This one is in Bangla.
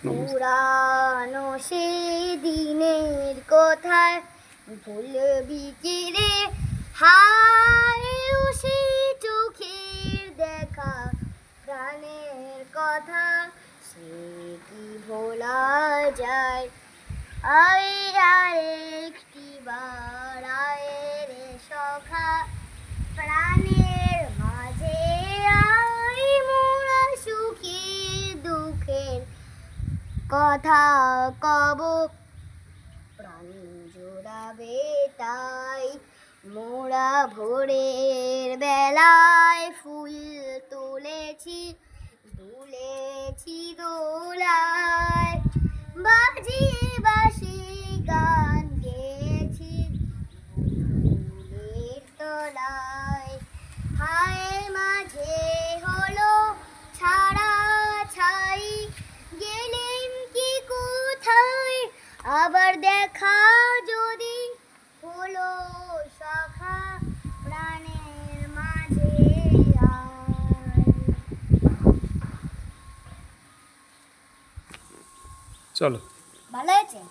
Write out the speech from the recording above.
পুরানো সেই দিনের কথায় ভুলবি কি রে, হায় সেই চোখের দেখা প্রাণের কথা সে কি ভোলা যায়। আয় আরেকটি বার আয় রে সখা, প্রাণের মাঝে আয় মোরা সুখী দুঃখের কথা কব, প্রাণ জোড়াবে তাই মোরা ভোরের বেলায় ফুল তুলেছি দুলেছি দোলায়, বাজিয়ে বাঁশি গান গেয়েছি ফুলের তলায়। হায় মাঝে হলো ছাড়া ছাই, গেলেন কি কোথায় আবার দেখা যদি হলো সখা, প্রাণের মাঝে আয়। চলো, ভালো হয়েছে।